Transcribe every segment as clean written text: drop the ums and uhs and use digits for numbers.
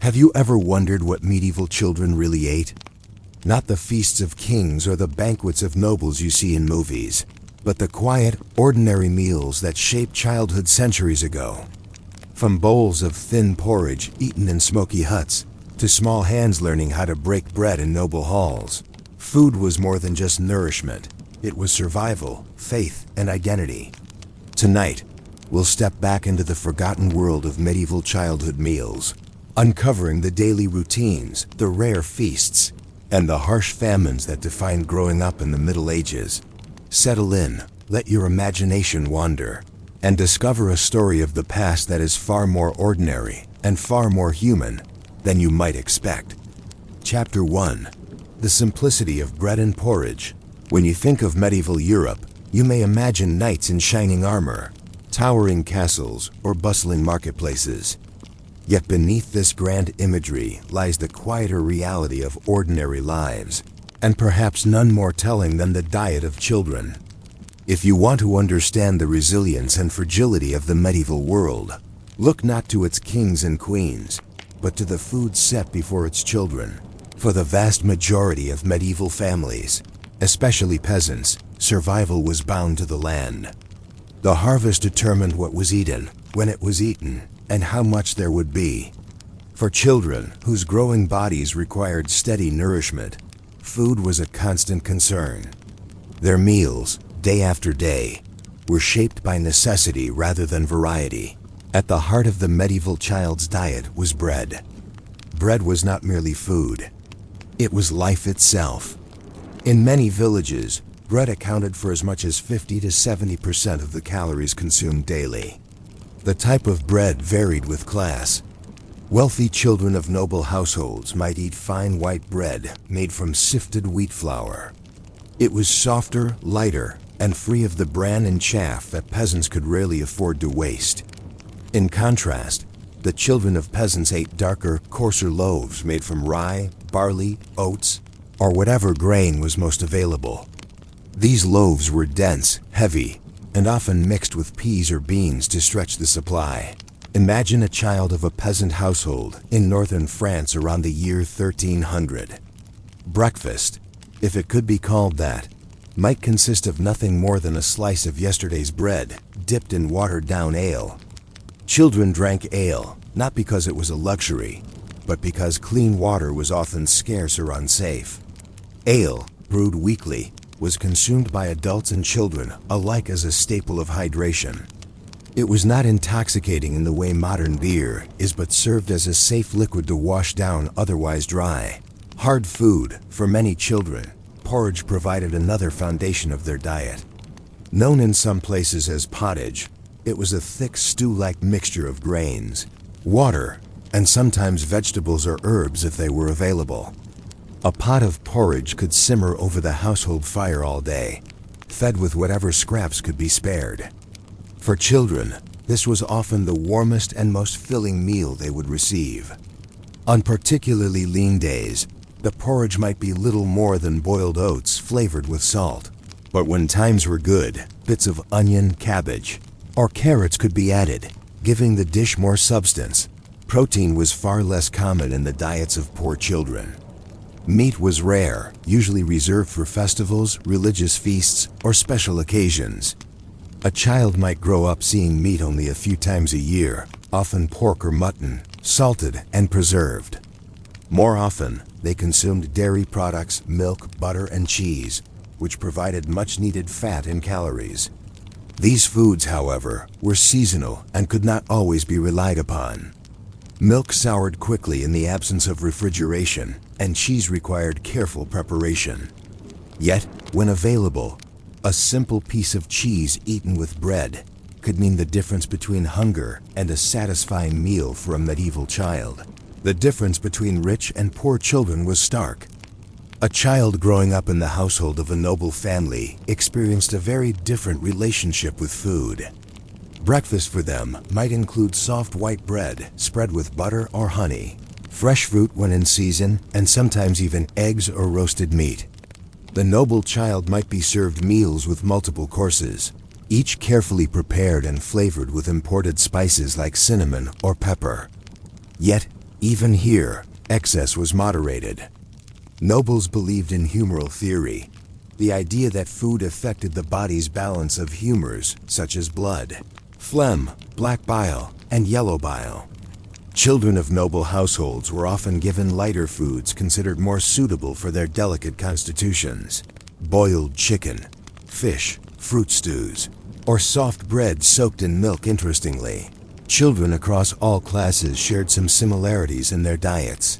Have you ever wondered what medieval children really ate? Not the feasts of kings or the banquets of nobles you see in movies, but the quiet, ordinary meals that shaped childhood centuries ago. From bowls of thin porridge eaten in smoky huts, to small hands learning how to break bread in noble halls, food was more than just nourishment. It was survival, faith, and identity. Tonight, we'll step back into the forgotten world of medieval childhood meals, uncovering the daily routines, the rare feasts, and the harsh famines that defined growing up in the Middle Ages. Settle in, let your imagination wander, and discover a story of the past that is far more ordinary and far more human than you might expect. Chapter 1. The simplicity of bread and porridge. When you think of medieval Europe, you may imagine knights in shining armor, towering castles, or bustling marketplaces. Yet beneath this grand imagery lies the quieter reality of ordinary lives, and perhaps none more telling than the diet of children. If you want to understand the resilience and fragility of the medieval world, look not to its kings and queens, but to the food set before its children. For the vast majority of medieval families, especially peasants, survival was bound to the land. The harvest determined what was eaten, when it was eaten, and how much there would be. For children whose growing bodies required steady nourishment, food was a constant concern. Their meals, day after day, were shaped by necessity rather than variety. At the heart of the medieval child's diet was bread. Bread was not merely food. It was life itself. In many villages, bread accounted for as much as 50 to 70% of the calories consumed daily. The type of bread varied with class. Wealthy children of noble households might eat fine white bread made from sifted wheat flour. It was softer, lighter, and free of the bran and chaff that peasants could rarely afford to waste. In contrast, the children of peasants ate darker, coarser loaves made from rye, barley, oats, or whatever grain was most available. These loaves were dense, heavy, and often mixed with peas or beans to stretch the supply. Imagine a child of a peasant household in northern France around the year 1300. Breakfast, if it could be called that, might consist of nothing more than a slice of yesterday's bread dipped in watered-down ale. Children drank ale, not because it was a luxury, but because clean water was often scarce or unsafe. Ale, brewed weekly, was consumed by adults and children alike as a staple of hydration. It was not intoxicating in the way modern beer is, but served as a safe liquid to wash down otherwise dry, hard food. For many children, porridge provided another foundation of their diet. Known in some places as pottage, it was a thick stew-like mixture of grains, water, and sometimes vegetables or herbs if they were available. A pot of porridge could simmer over the household fire all day, fed with whatever scraps could be spared. For children, this was often the warmest and most filling meal they would receive. On particularly lean days, the porridge might be little more than boiled oats flavored with salt. But when times were good, bits of onion, cabbage, or carrots could be added, giving the dish more substance. Protein was far less common in the diets of poor children. Meat was rare, usually reserved for festivals, religious feasts, or special occasions. A child might grow up seeing meat only a few times a year, often pork or mutton, salted and preserved. More often, they consumed dairy products, milk, butter, and cheese, which provided much-needed fat and calories. These foods, however, were seasonal and could not always be relied upon. Milk soured quickly in the absence of refrigeration, and cheese required careful preparation. Yet, when available, a simple piece of cheese eaten with bread could mean the difference between hunger and a satisfying meal for a medieval child. The difference between rich and poor children was stark. A child growing up in the household of a noble family experienced a very different relationship with food. Breakfast for them might include soft white bread spread with butter or honey, fresh fruit when in season, and sometimes even eggs or roasted meat. The noble child might be served meals with multiple courses, each carefully prepared and flavored with imported spices like cinnamon or pepper. Yet, Even here, excess was moderated. Nobles believed in humoral theory, the idea that food affected the body's balance of humors such as blood, phlegm, black bile, and yellow bile. Children of noble households were often given lighter foods considered more suitable for their delicate constitutions. Boiled chicken, fish, fruit stews, or soft bread soaked in milk. Interestingly, children across all classes shared some similarities in their diets.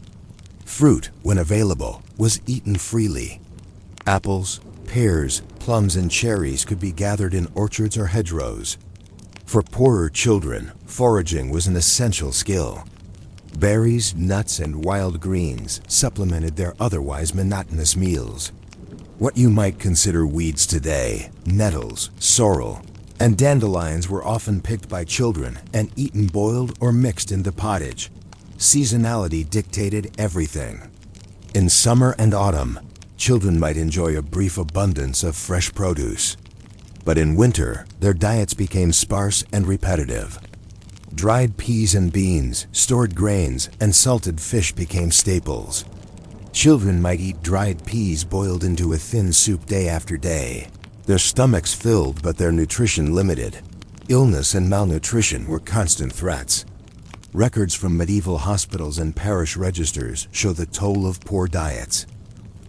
Fruit, when available, was eaten freely. Apples, pears, plums, and cherries could be gathered in orchards or hedgerows. For poorer children, foraging was an essential skill. Berries, nuts, and wild greens supplemented their otherwise monotonous meals. What you might consider weeds today, nettles, sorrel, and dandelions were often picked by children and eaten boiled or mixed into pottage. Seasonality dictated everything. In summer and autumn, children might enjoy a brief abundance of fresh produce. But in winter, their diets became sparse and repetitive. Dried peas and beans, stored grains, and salted fish became staples. Children might eat dried peas boiled into a thin soup day after day. Their stomachs filled but their nutrition limited. Illness and malnutrition were constant threats. Records from medieval hospitals and parish registers show the toll of poor diets.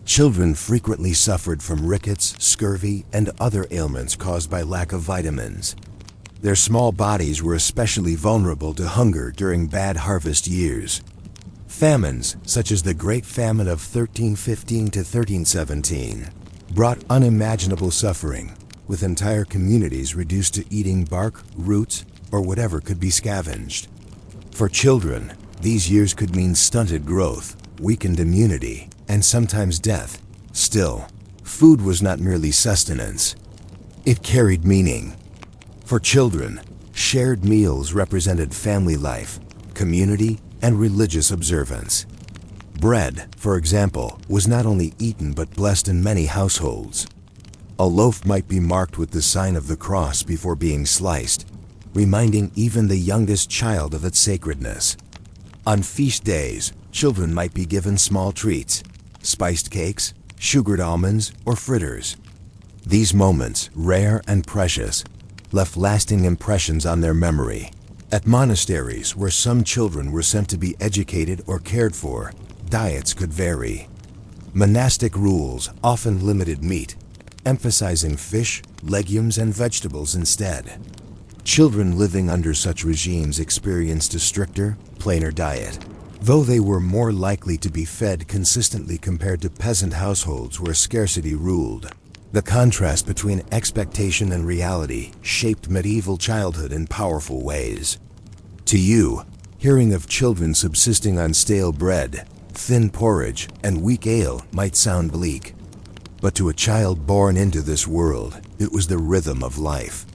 Children frequently suffered from rickets, scurvy, and other ailments caused by lack of vitamins. Their small bodies were especially vulnerable to hunger during bad harvest years. Famines, such as the Great Famine of 1315 to 1317, brought unimaginable suffering, with entire communities reduced to eating bark, roots, or whatever could be scavenged. For children, these years could mean stunted growth, weakened immunity, and sometimes death. Still, food was not merely sustenance. It carried meaning. For children, shared meals represented family life, community, and religious observance. Bread, for example, was not only eaten but blessed in many households. A loaf might be marked with the sign of the cross before being sliced, reminding even the youngest child of its sacredness. On feast days, children might be given small treats, spiced cakes, sugared almonds, or fritters. These moments, rare and precious, left lasting impressions on their memory. At monasteries, where some children were sent to be educated or cared for, diets could vary. Monastic rules often limited meat, emphasizing fish, legumes, and vegetables instead. Children living under such regimes experienced a stricter, plainer diet, though they were more likely to be fed consistently compared to peasant households where scarcity ruled. The contrast between expectation and reality shaped medieval childhood in powerful ways. To you, hearing of children subsisting on stale bread, thin porridge, and weak ale might sound bleak. But to a child born into this world, it was the rhythm of life.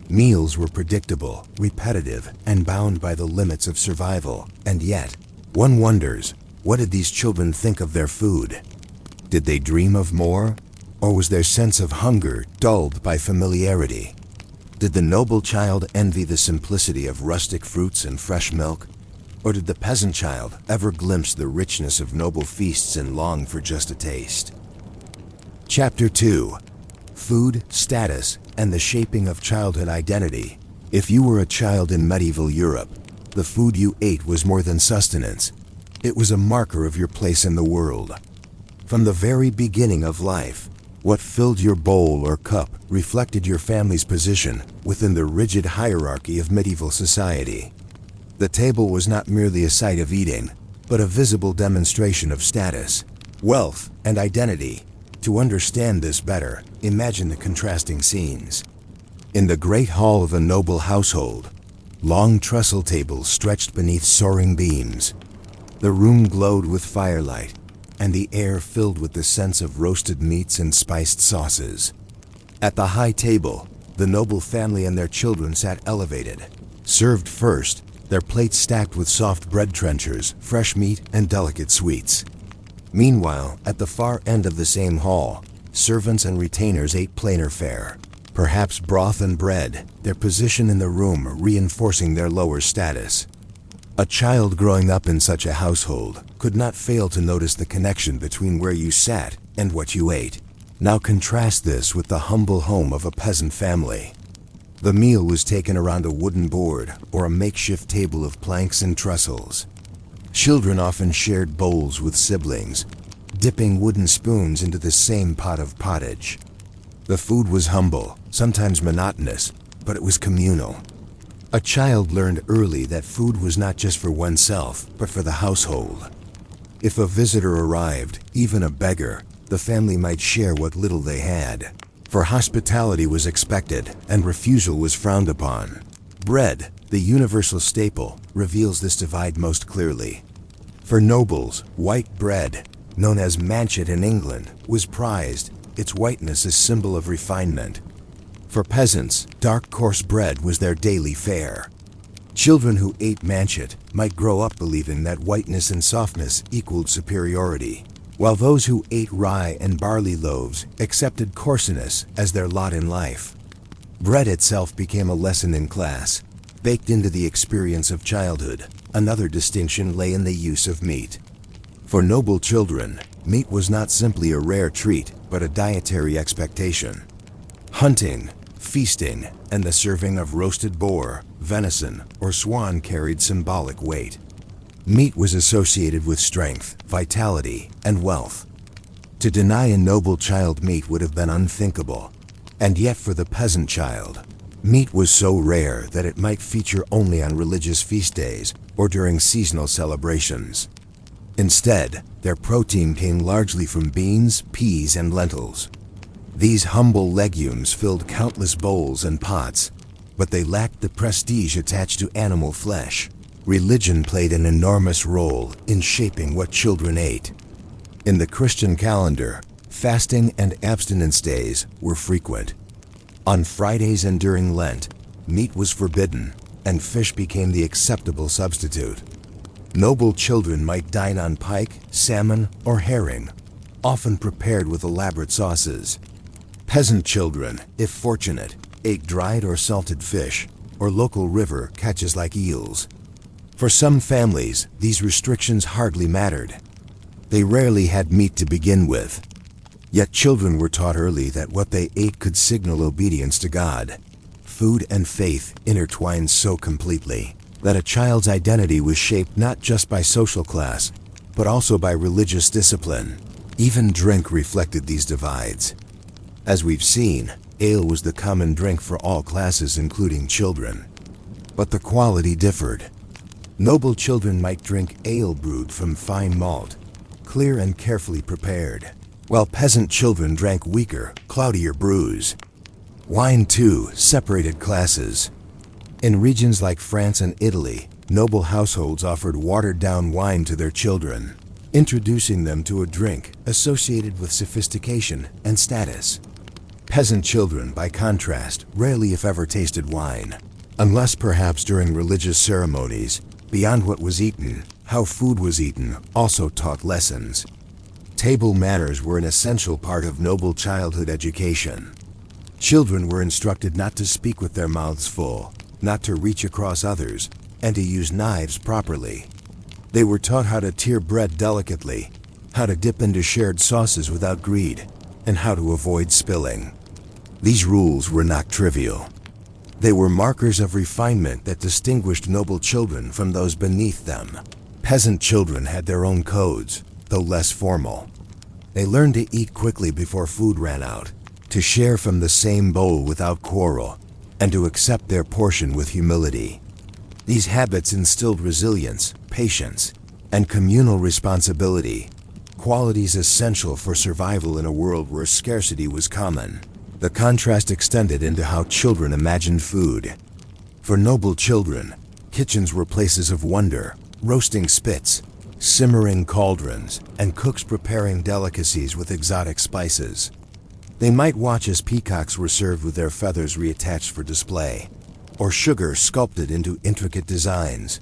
Meals were predictable, repetitive, and bound by the limits of survival. And yet, one wonders, what did these children think of their food? Did they dream of more? Or was their sense of hunger dulled by familiarity? Did the noble child envy the simplicity of rustic fruits and fresh milk? Or did the peasant child ever glimpse the richness of noble feasts and long for just a taste? Chapter 2. Food, Status, and the Shaping of Childhood Identity. If you were a child in medieval Europe, the food you ate was more than sustenance. It was a marker of your place in the world. From the very beginning of life, what filled your bowl or cup reflected your family's position within the rigid hierarchy of medieval society. The table was not merely a site of eating, but a visible demonstration of status, wealth, and identity. To understand this better, imagine the contrasting scenes. In the great hall of a noble household, long trestle tables stretched beneath soaring beams. The room glowed with firelight, and the air filled with the scents of roasted meats and spiced sauces. At the high table, the noble family and their children sat elevated. Served first, their plates stacked with soft bread trenchers, fresh meat, and delicate sweets. Meanwhile, at the far end of the same hall, servants and retainers ate plainer fare, perhaps broth and bread, their position in the room reinforcing their lower status. A child growing up in such a household could not fail to notice the connection between where you sat and what you ate. Now contrast this with the humble home of a peasant family. The meal was taken around a wooden board or a makeshift table of planks and trestles. Children often shared bowls with siblings, dipping wooden spoons into the same pot of pottage. The food was humble, sometimes monotonous, but it was communal. A child learned early that food was not just for oneself, but for the household. If a visitor arrived, even a beggar, the family might share what little they had. For hospitality was expected, and refusal was frowned upon. Bread, the universal staple, reveals this divide most clearly. For nobles, white bread, known as manchet in England, was prized, its whiteness a symbol of refinement. For peasants, dark coarse bread was their daily fare. Children who ate manchet might grow up believing that whiteness and softness equaled superiority, while those who ate rye and barley loaves accepted coarseness as their lot in life. Bread itself became a lesson in class, baked into the experience of childhood. Another distinction lay in the use of meat. For noble children, meat was not simply a rare treat, but a dietary expectation. Hunting, feasting, and the serving of roasted boar, venison, or swan carried symbolic weight. Meat was associated with strength, vitality, and wealth. To deny a noble child meat would have been unthinkable. And yet for the peasant child, meat was so rare that it might feature only on religious feast days or during seasonal celebrations. Instead, their protein came largely from beans, peas, and lentils. These humble legumes filled countless bowls and pots, but they lacked the prestige attached to animal flesh. Religion played an enormous role in shaping what children ate. In the Christian calendar, fasting and abstinence days were frequent. On Fridays and during Lent, meat was forbidden, and fish became the acceptable substitute. Noble children might dine on pike, salmon, or herring, often prepared with elaborate sauces. Peasant children, if fortunate, ate dried or salted fish, or local river catches like eels. For some families, these restrictions hardly mattered. They rarely had meat to begin with. Yet children were taught early that what they ate could signal obedience to God. Food and faith intertwined so completely that a child's identity was shaped not just by social class, but also by religious discipline. Even drink reflected these divides. As we've seen, ale was the common drink for all classes, including children. But the quality differed. Noble children might drink ale brewed from fine malt, clear and carefully prepared, while peasant children drank weaker, cloudier brews. Wine, too, separated classes. In regions like France and Italy, noble households offered watered-down wine to their children, introducing them to a drink associated with sophistication and status. Peasant children, by contrast, rarely if ever tasted wine, unless perhaps during religious ceremonies. Beyond what was eaten, how food was eaten also taught lessons. Table manners were an essential part of noble childhood education. Children were instructed not to speak with their mouths full, not to reach across others, and to use knives properly. They were taught how to tear bread delicately, how to dip into shared sauces without greed, and how to avoid spilling. These rules were not trivial. They were markers of refinement that distinguished noble children from those beneath them. Peasant children had their own codes, though less formal. They learned to eat quickly before food ran out, to share from the same bowl without quarrel, and to accept their portion with humility. These habits instilled resilience, patience, and communal responsibility, qualities essential for survival in a world where scarcity was common. The contrast extended into how children imagined food. For noble children, kitchens were places of wonder, roasting spits, simmering cauldrons, and cooks preparing delicacies with exotic spices. They might watch as peacocks were served with their feathers reattached for display, or sugar sculpted into intricate designs.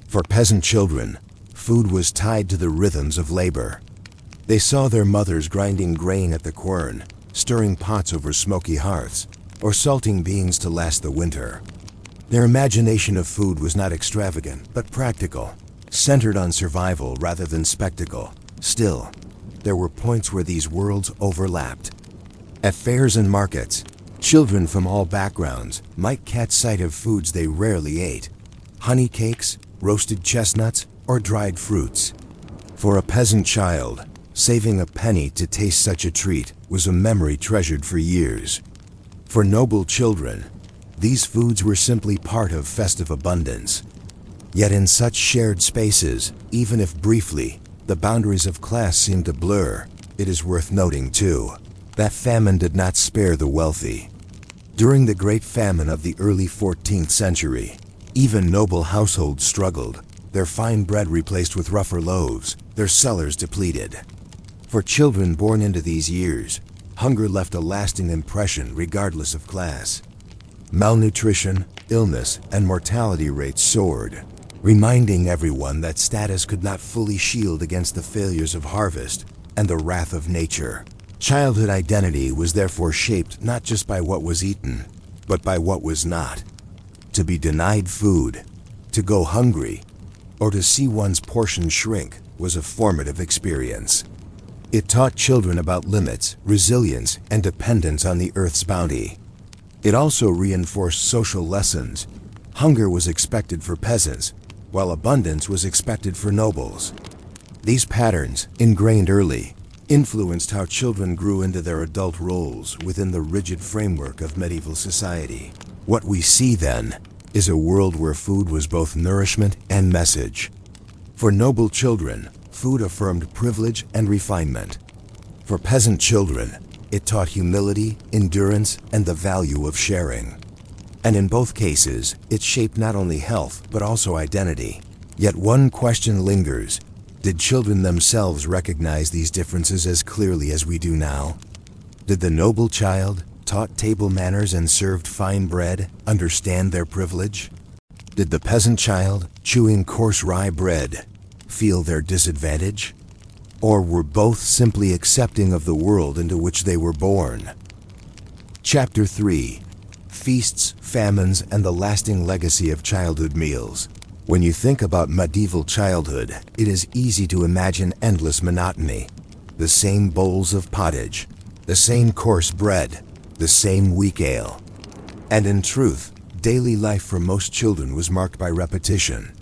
For peasant children, food was tied to the rhythms of labor. They saw their mothers grinding grain at the quern, stirring pots over smoky hearths, or salting beans to last the winter. Their imagination of food was not extravagant, but practical, centered on survival rather than spectacle. Still, there were points where these worlds overlapped. At fairs and markets, children from all backgrounds might catch sight of foods they rarely ate: honey cakes, roasted chestnuts, or dried fruits. For a peasant child, saving a penny to taste such a treat was a memory treasured for years. For noble children, these foods were simply part of festive abundance. Yet in such shared spaces, even if briefly, the boundaries of class seemed to blur. It is worth noting, too, that famine did not spare the wealthy. During the Great Famine of the early 14th century, even noble households struggled, their fine bread replaced with rougher loaves, their cellars depleted. For children born into these years, hunger left a lasting impression regardless of class. Malnutrition, illness, and mortality rates soared, reminding everyone that status could not fully shield against the failures of harvest and the wrath of nature. Childhood identity was therefore shaped not just by what was eaten, but by what was not. To be denied food, to go hungry, or to see one's portion shrink was a formative experience. It taught children about limits, resilience, and dependence on the earth's bounty. It also reinforced social lessons. Hunger was expected for peasants, while abundance was expected for nobles. These patterns, ingrained early, influenced how children grew into their adult roles within the rigid framework of medieval society. What we see then is a world where food was both nourishment and message. For noble children, food affirmed privilege and refinement. For peasant children, it taught humility, endurance, and the value of sharing. And in both cases, it shaped not only health, but also identity. Yet one question lingers: did children themselves recognize these differences as clearly as we do now? Did the noble child, taught table manners and served fine bread, understand their privilege? Did the peasant child, chewing coarse rye bread, feel their disadvantage? Or were both simply accepting of the world into which they were born? Chapter 3: Feasts, Famines, and the Lasting Legacy of Childhood Meals. When you think about medieval childhood, it is easy to imagine endless monotony. The same bowls of pottage, the same coarse bread, the same weak ale. And in truth, daily life for most children was marked by repetition.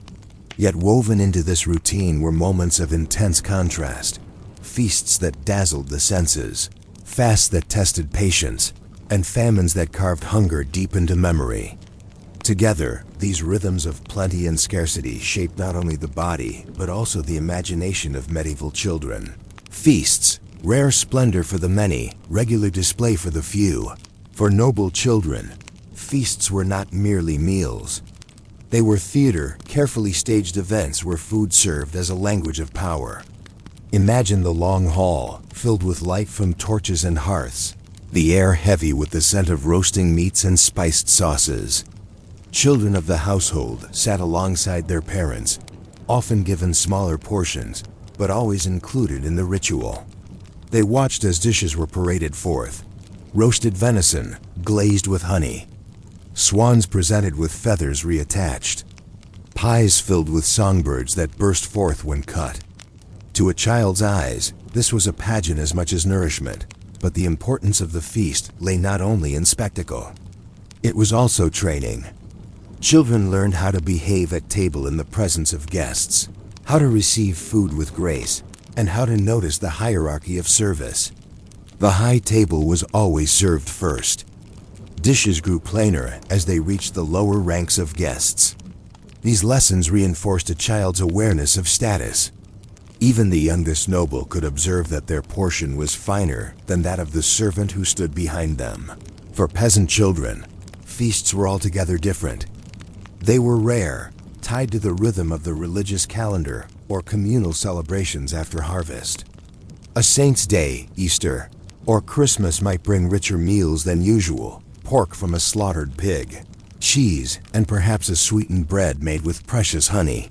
Yet woven into this routine were moments of intense contrast, feasts that dazzled the senses, fasts that tested patience, and famines that carved hunger deep into memory. Together, these rhythms of plenty and scarcity shaped not only the body, but also the imagination of medieval children. Feasts, rare splendor for the many, regular display for the few. For noble children, feasts were not merely meals. They were theater, carefully staged events where food served as a language of power. Imagine the long hall, filled with light from torches and hearths, the air heavy with the scent of roasting meats and spiced sauces. Children of the household sat alongside their parents, often given smaller portions, but always included in the ritual. They watched as dishes were paraded forth: roasted venison, glazed with honey; swans presented with feathers reattached; pies filled with songbirds that burst forth when cut. To a child's eyes, this was a pageant as much as nourishment, but the importance of the feast lay not only in spectacle. It was also training. Children learned how to behave at table in the presence of guests, how to receive food with grace, and how to notice the hierarchy of service. The high table was always served first. Dishes grew plainer as they reached the lower ranks of guests. These lessons reinforced a child's awareness of status. Even the youngest noble could observe that their portion was finer than that of the servant who stood behind them. For peasant children, feasts were altogether different. They were rare, tied to the rhythm of the religious calendar or communal celebrations after harvest. A saint's day, Easter, or Christmas might bring richer meals than usual: pork from a slaughtered pig, cheese, and perhaps a sweetened bread made with precious honey.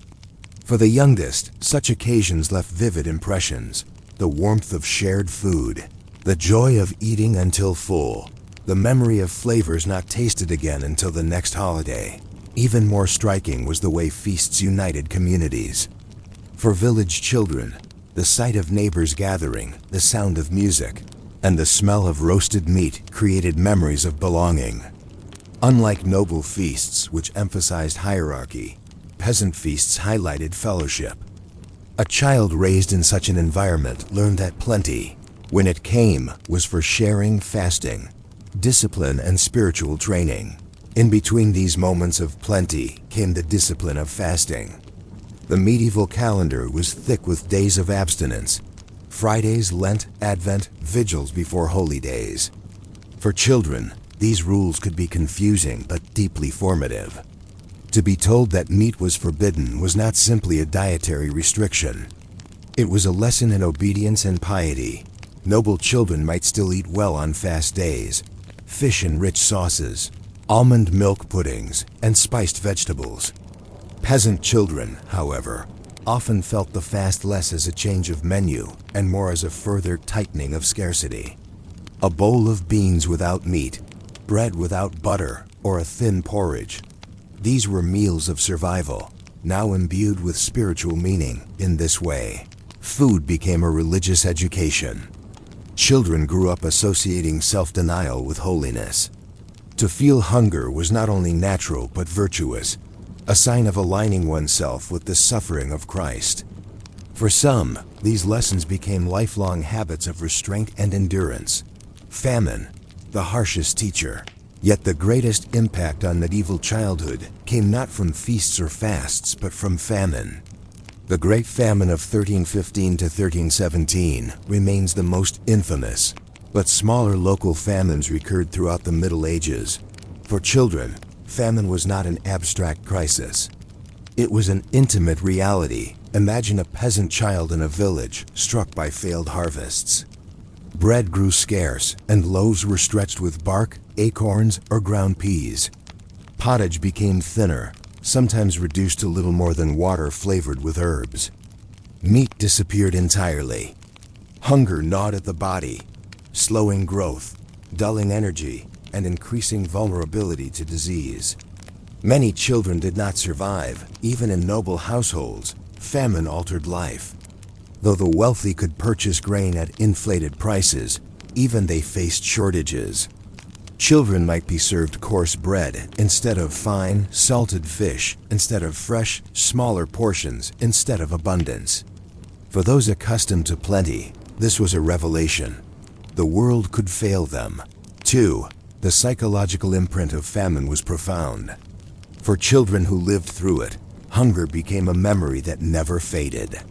For the youngest, such occasions left vivid impressions: the warmth of shared food, the joy of eating until full, the memory of flavors not tasted again until the next holiday. Even more striking was the way feasts united communities. For village children, the sight of neighbors gathering, the sound of music, and the smell of roasted meat created memories of belonging. Unlike noble feasts, which emphasized hierarchy, peasant feasts highlighted fellowship. A child raised in such an environment learned that plenty, when it came, was for sharing, fasting, discipline, and spiritual training. In between these moments of plenty came the discipline of fasting. The medieval calendar was thick with days of abstinence: Fridays, Lent, Advent, vigils before holy days. For children, these rules could be confusing but deeply formative. To be told that meat was forbidden was not simply a dietary restriction. It was a lesson in obedience and piety. Noble children might still eat well on fast days: fish and rich sauces, almond milk puddings, and spiced vegetables. Peasant children, however, often felt the fast less as a change of menu and more as a further tightening of scarcity. A bowl of beans without meat, bread without butter, or a thin porridge. These were meals of survival, now imbued with spiritual meaning. In this way, food became a religious education. Children grew up associating self-denial with holiness. To feel hunger was not only natural but virtuous, a sign of aligning oneself with the suffering of Christ. For some, these lessons became lifelong habits of restraint and endurance. Famine, the harshest teacher. Yet the greatest impact on medieval childhood came not from feasts or fasts, but from famine. The Great Famine of 1315 to 1317 remains the most infamous, but smaller local famines recurred throughout the Middle Ages. For children, famine was not an abstract crisis. It was an intimate reality. Imagine a peasant child in a village struck by failed harvests. Bread grew scarce, and loaves were stretched with bark, acorns, or ground peas. Pottage became thinner, sometimes reduced to little more than water flavored with herbs. Meat disappeared entirely. Hunger gnawed at the body, slowing growth, dulling energy, and increasing vulnerability to disease. Many children did not survive. Even in noble households, famine altered life. Though the wealthy could purchase grain at inflated prices, even they faced shortages. Children might be served coarse bread instead of fine, salted fish, instead of fresh, smaller portions instead of abundance. For those accustomed to plenty, this was a revelation. The world could fail them. 2. The psychological imprint of famine was profound. For children who lived through it, hunger became a memory that never faded.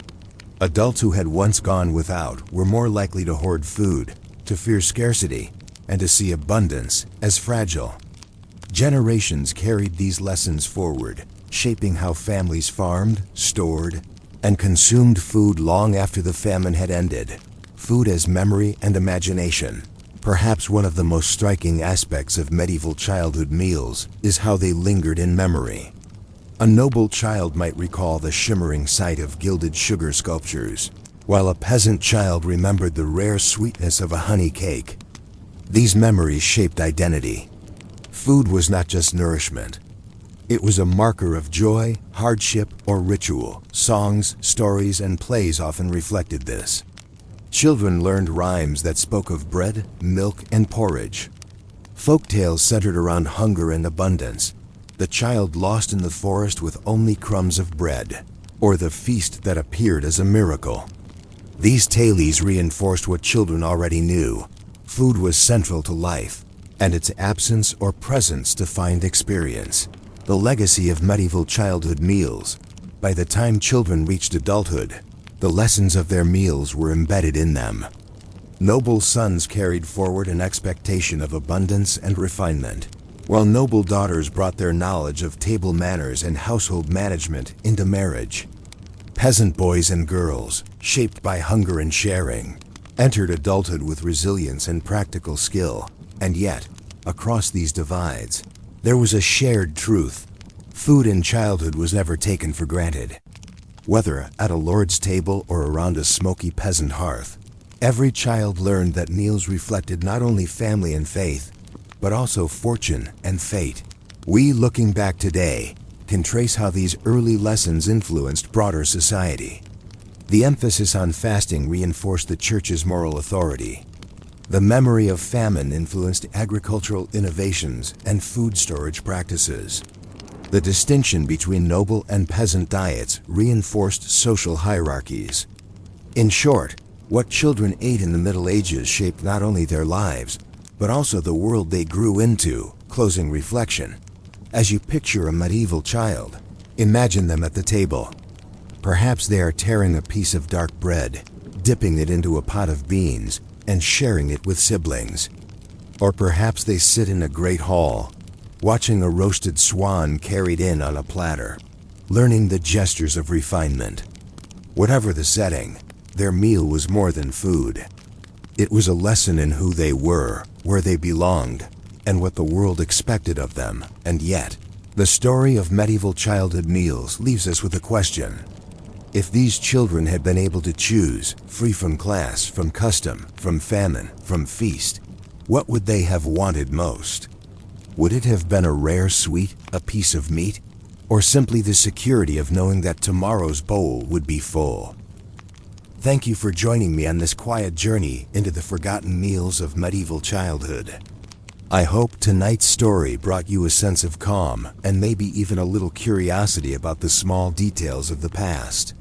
Adults who had once gone without were more likely to hoard food, to fear scarcity, and to see abundance as fragile. Generations carried these lessons forward, shaping how families farmed, stored, and consumed food long after the famine had ended. Food as memory and imagination. Perhaps one of the most striking aspects of medieval childhood meals is how they lingered in memory. A noble child might recall the shimmering sight of gilded sugar sculptures, while a peasant child remembered the rare sweetness of a honey cake. These memories shaped identity. Food was not just nourishment. It was a marker of joy, hardship, or ritual. Songs, stories, and plays often reflected this. Children learned rhymes that spoke of bread, milk, and porridge. Folk tales centered around hunger and abundance. The child lost in the forest with only crumbs of bread, or the feast that appeared as a miracle. These tales reinforced what children already knew. Food was central to life, and its absence or presence defined experience. The legacy of medieval childhood meals. By the time children reached adulthood, the lessons of their meals were embedded in them. Noble sons carried forward an expectation of abundance and refinement, while noble daughters brought their knowledge of table manners and household management into marriage. Peasant boys and girls, shaped by hunger and sharing, entered adulthood with resilience and practical skill. And yet, across these divides, there was a shared truth. Food in childhood was never taken for granted. Whether at a lord's table or around a smoky peasant hearth, every child learned that meals reflected not only family and faith, but also fortune and fate. We, looking back today, can trace how these early lessons influenced broader society. The emphasis on fasting reinforced the church's moral authority. The memory of famine influenced agricultural innovations and food storage practices. The distinction between noble and peasant diets reinforced social hierarchies. In short, what children ate in the Middle Ages shaped not only their lives, but also the world they grew into. Closing reflection. As you picture a medieval child, imagine them at the table. Perhaps they are tearing a piece of dark bread, dipping it into a pot of beans, and sharing it with siblings. Or perhaps they sit in a great hall, watching a roasted swan carried in on a platter, learning the gestures of refinement. Whatever the setting, their meal was more than food. It was a lesson in who they were, where they belonged, and what the world expected of them. And yet, the story of medieval childhood meals leaves us with a question. If these children had been able to choose, free from class, from custom, from famine, from feast, what would they have wanted most? Would it have been a rare sweet, a piece of meat, or simply the security of knowing that tomorrow's bowl would be full? Thank you for joining me on this quiet journey into the forgotten meals of medieval childhood. I hope tonight's story brought you a sense of calm and maybe even a little curiosity about the small details of the past.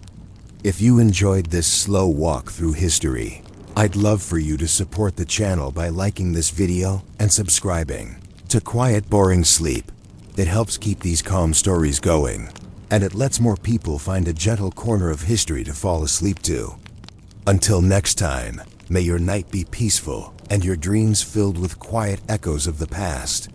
If you enjoyed this slow walk through history, I'd love for you to support the channel by liking this video and subscribing to Quiet Boring Sleep. It helps keep these calm stories going, and it lets more people find a gentle corner of history to fall asleep to. Until next time, may your night be peaceful and your dreams filled with quiet echoes of the past.